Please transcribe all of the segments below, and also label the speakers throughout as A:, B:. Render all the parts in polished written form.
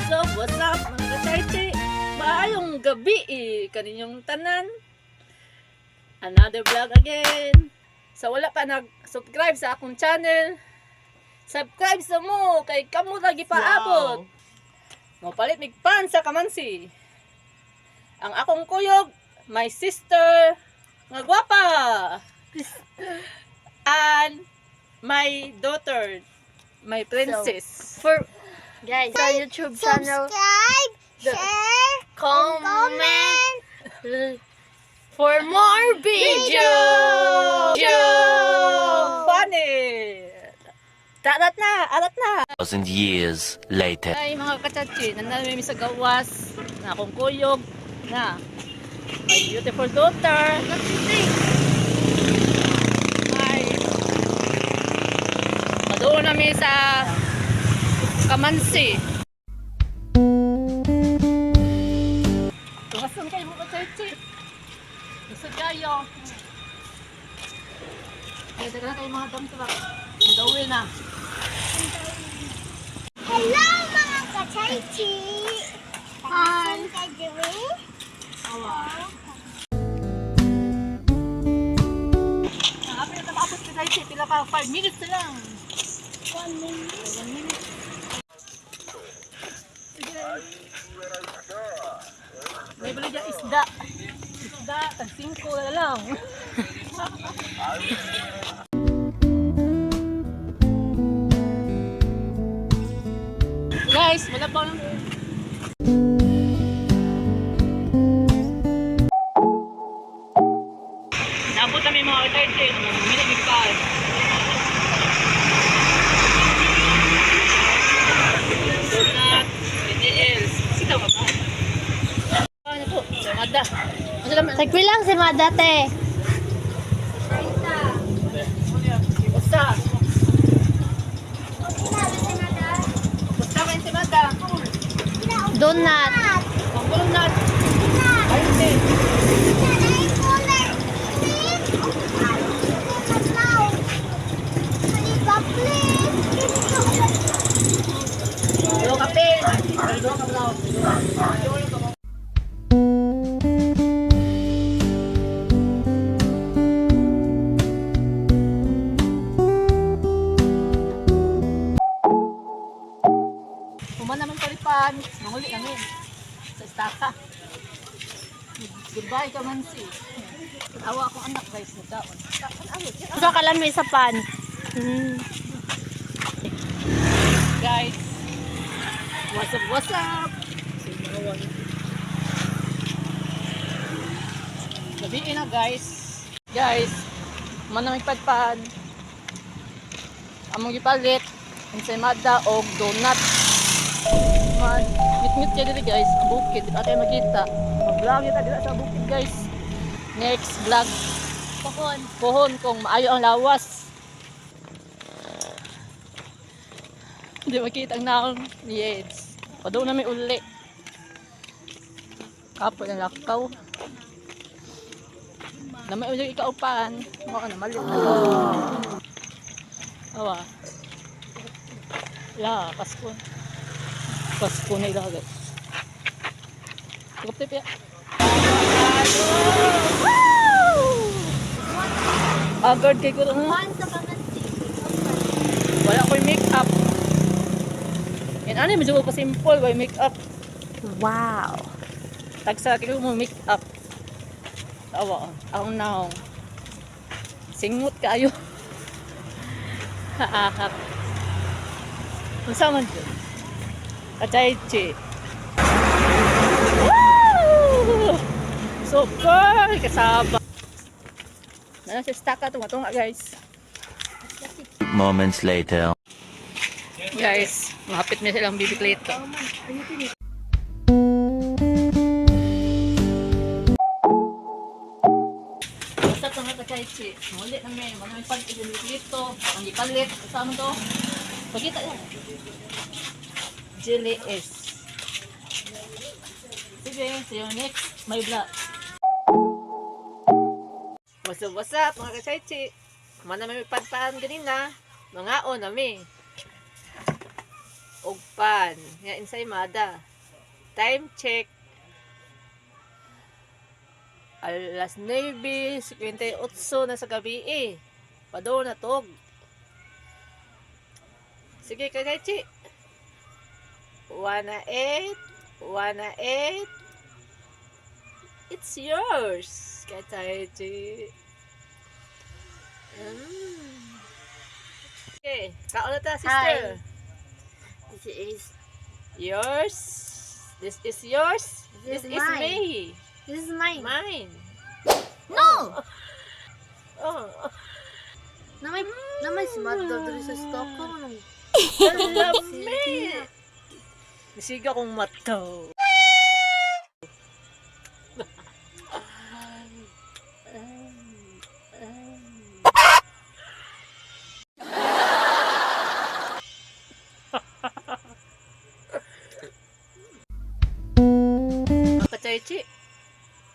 A: What's up mga kachaychi? Maayong gabi kaninyong tanan. Another vlog again. Sa wala pa nag-subscribe sa akong channel, subscribe sa mo kay kamo lagi paabot. Mapalit mig pan sa kamansi. Ang akong kuyog, my sister, nga gwapa. And my daughter, my princess.
B: Guys, sa YouTube channel,
C: Subscribe, share,
B: comment for more videos.
A: Funny! Arat na!
D: 1,000 years later.
A: Ay mga kachachi, nanami sa gawas na akong kuyog na my beautiful daughter. Madoon namin sa kamansi. Tumasan kayo mga kachachi. Gusto kayo. Kaya daga na kayo mga damtrak. Gawin na.
C: Hello mga kachaychi!
A: Hi!
C: Kay Dewey.
A: Nakapin na tapos ka kachachi. Pila pa 5 minutes na lang.
C: 1 minute.
A: 1 minute. May bali dyan isda. Isda, tag 5 na lang. Guys, wala pa lang. Nabot kami mga kachachi. Minimig pa. Donut, PDLs. Sitaw ka ba? Ano po? Mada. Ano naman?
B: Tagbilang si Madate.
A: Basta. Basta kayo si Mada.
B: Donut.
A: Ang donut. Ayun din. Dua kape. Dua kape. Human naman palipan. Mahuli namin. Sa estaka. Goodbye kamansi. Awa akong anak guys. Nagdaon.
B: Sa kalami sa pan.
A: Guys. What's up? Gabi na guys. Guys. Manamig padpad. Among gipalit. Ensaymada o donut. Mit-mit kayo dito guys. Ang bukid. Di ba tayo makita? Mag-vlog kita dito sa bukid guys. Next vlog. Pohon kung maayo ang lawas. Hindi makita ang naong ni Eds. Padaw na may uli. Kapo ng lakaw. Namay ulit ikaupan. Mukha ka na malit na. Awa. La, Pasko. Pasko na ilagay. Tukap ya. Agad kay ko lang. Wala ko'y make-up. Yan ano, medyo pa simple, why make-up.
B: Wow.
A: Tagsa kayo mo make-up. Tawa, akong naong. Singot kayo. Haahak. Kung saan man dyan? Kachaychi. Woo! Super! Kasaba. Nana siya staka, tunga-tunga guys.
D: Moments later.
A: Guys, mahapit na silang bibiklit. Basta ito nga kachaychi. Muli na may palit yung bibiklit to. Ang ipalit. Kasama to. Pagkita yan. Jelly S. Sige, see you next. My vlog. What's up mga kachaychi? Mana may padpaan ganina. Mga o nami. og pan. Nga ensaymada. Time check. Alas 9:58 na sa gabi eh. Pado na tog. Sige, Kagaychi. 1 na 8. It's yours, Kagaychi. Okay, kaon na ta, sister.
B: This is
A: Yours. This is yours.
B: This
A: This
B: is
A: is
B: mine.
A: me.
B: this is mine.
A: Mine.
B: No.
A: Oh.
B: Na may si Mad daw diri sa Stockholm.
A: Lami. Nisiga kong mataw. Kachaychi,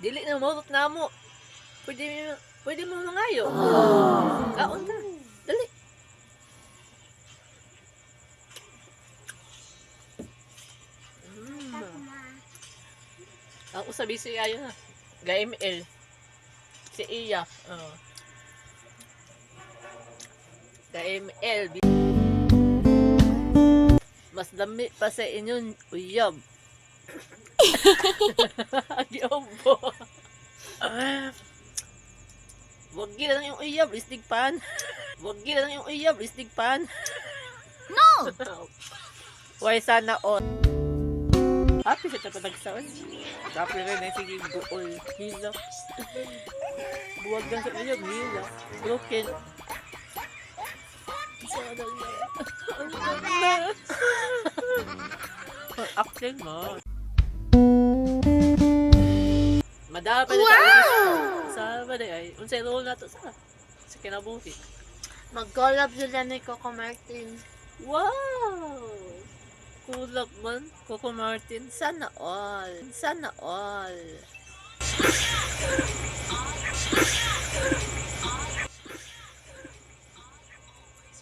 A: dili na mo na mo. Pwede mo mangayo. Kaon na. Dali. Ako sabi si Ayo na. Ga-ML. Si Iya. Oh. Ga-ML. Mas dami pa sa inyong uyab. Agyobo. Wag gila lang yung uyab, listig pan. Wag gila lang yung uyab, listig pan.
B: No.
A: Why sana on? Happy sa tapatagsaon. Happy rin na sige buol. Hila. Buwag lang sa uyab, hila. Broken. Sana lang. Ang ganda. Acting mo. Madami na sa baday ay unsay role na to sa kinabuhi.
B: Mag-collab sila ni Coco Martin.
A: Wow! Kulap man, Coco Martin. Sana all. Sana all.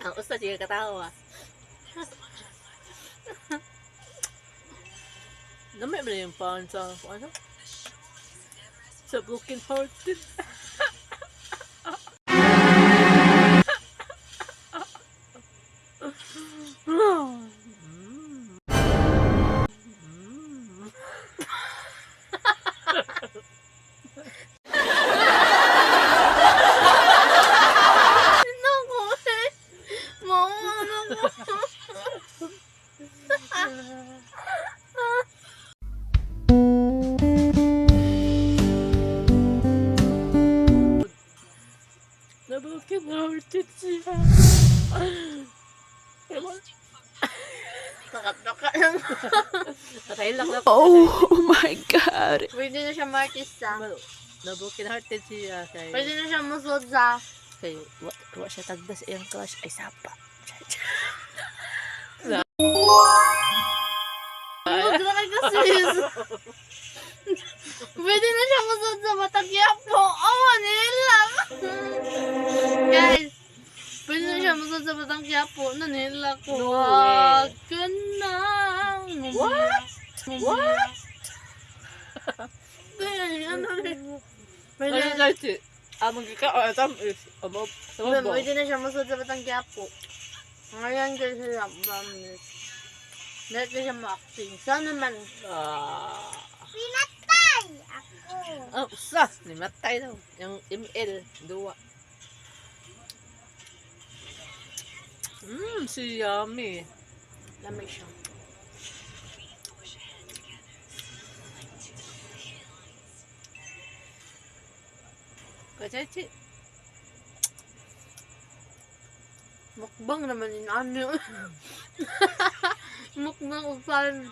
A: Ang usta siya katawa. Namay ba yung pan sa ano? Sa broken hearted. Na broken hearted siya. Ewan.
B: Takat-takat lang.
A: Patay lang na.
E: Oh my god.
B: Pwede na siya martista.
A: Na broken hearted siya.
B: Pwede na siya musod sa...
A: Kayo, wa siya tagdas iyang crush. Ay, sapa.
B: Musod na kay kasis. Pwede na siya musod sa Batagyapo. Oh, Manila. Guys, pwede na siya musod sa Batagyapo. Nanila ko.
A: No
B: Wag ka na.
A: What? What?
B: Ano rin? Pwede
A: Ano
B: na,
A: na siya? Amang kikaatam is above.
B: pwede na siya musod sa Batagyapo. Ngayon kasi siya promise. Dahil siya ma-acting. Sana man.
C: Pinatay ako.
A: Oh, usa. Nimatay daw. Yung ML. Duwa. Si Yummy.
B: Lamig siya.
A: Kachachi.
B: Mukbang naman yun. Ano? Mukbang upan.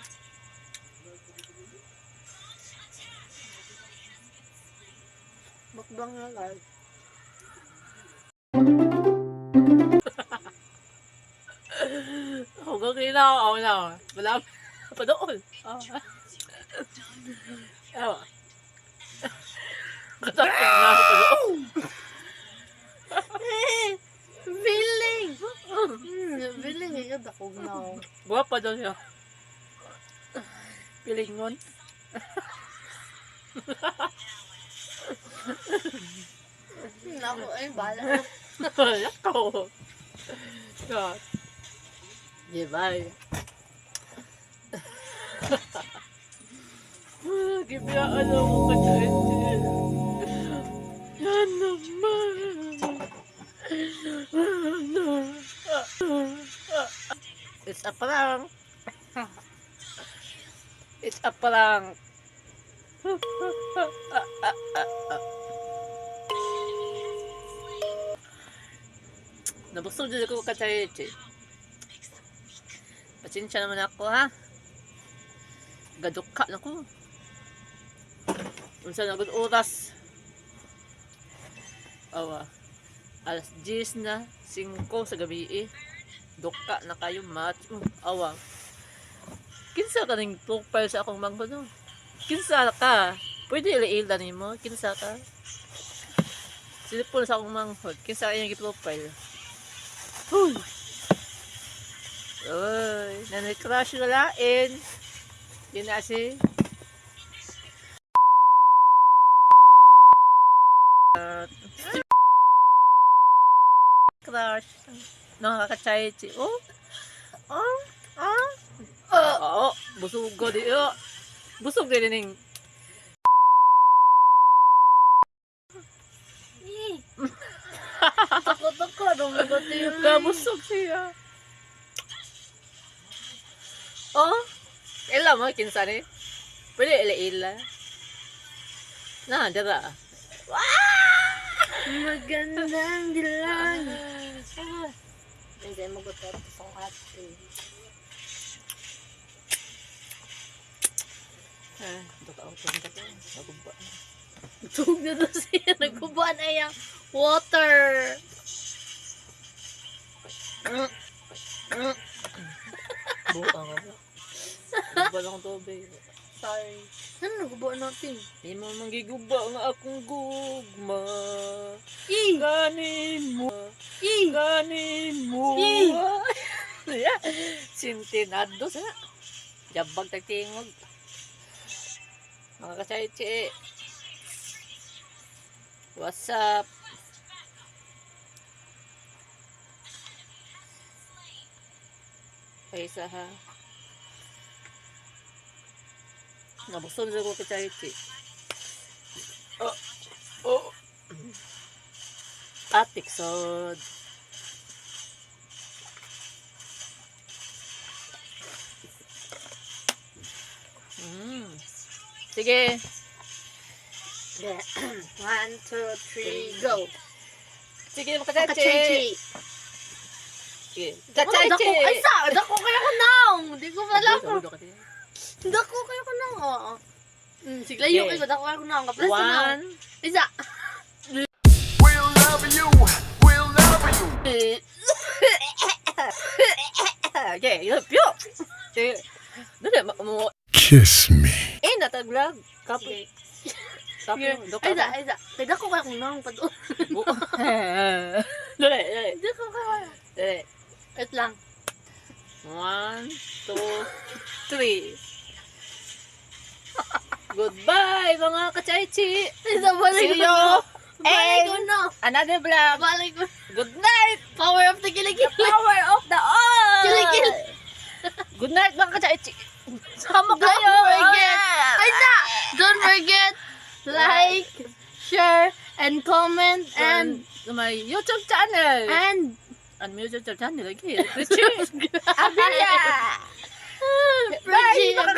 B: Mukbang na guys.
A: Ako gagawin ako na. Wala pa doon. Ewa. Katakot na ako pa doon.
B: Feeling! Biling nga ako na.
A: Guwapa daw siya. Pilingon.
B: Ako ay bala.
A: Yakaw. God. Yeah, bye. Give me a ano mo ka dyan. Yan naman. It's a prank. It's a prank. Nabusog din ako kachay-chay. Pasensya naman ako ha. Gadukka na ko. Unsa na gud oras. Awa. Alas 10 na, 5 sa gabi eh. Dukka na kayo match. Awa. Kinsa ka ning profile sa akong mangko no? Kinsa ka? Pwede ilaila nimo. Kinsa ka? Silipon sa akong manghod. Kinsa ka yung profile? Huy. Uy, nanay-crush na lain. Yun na si. Crush. Nakakachay-chay. Oh. Oo, busog ko di. Busog din ning.
B: Tako, dumagot yun.
A: Kabusog siya. Oh, ila mo kinsa ni? Pwede ila. Na, dara.
B: Magandang dilang. Hindi mo gutot sa ate.
A: Dok ako tong kato. Nagubba.
B: Tug na to siya. Nagkuba na yung water.
A: Buka nga ba? Nagubba lang akong tubig.
B: Sorry. Ano nagkuba natin?
A: Di mo manggiguba nga akong gugma.
B: Eh!
A: Ganin mo.
B: Eh!
A: Ganin mo.
B: Eh!
A: Sintinado sa. Jabag tagtingog. Mga kasaytsi. What's up? Ay, isa ha. Nabuksan sa ko kasaytsi. Oh. Atik sod. Sige.
B: 1, 2, 3, go!
A: Sige, makachaychi.
B: Kachay-chi.
A: Sige.
B: Dako,
A: Kachaychi.
B: ay sa! Dako kaya ko naong! Di ko pala ko. Dako kaya ko naong. Oo. Sige, layo kayo. Dako kaya ko naong. Kaplas ko naong.
A: 1.
B: Isa!
F: We'll love you. We'll love you.
A: Okay, yup. Sige. Dali, mo.
F: Kiss me.
A: Nataglag. Kapoy. Kapoy.
B: Ay sa! Ay sa! Kaya dako kaya ko naong pa doon.
A: Dali.
B: Dako kaya.
A: Dali.
B: Wait lang.
A: 1, 2, 3. Goodbye, mga kachaychi.
B: Isa, balik
A: See
B: ko
A: you.
B: na. Balik
A: And
B: ko na.
A: another vlog.
B: Balik ko.
A: Good night.
B: Power of the kilikili.
A: Power of the all.
B: Kilikili.
A: Good night, mga kachaychi. Sama
B: Don't
A: kayo.
B: forget. Ay sa! Don't forget. Like, share, and comment, and
A: my YouTube channel.
B: and
A: And my YouTube channel lagi. Richie. Abia.
B: Bye,
A: Bye, mga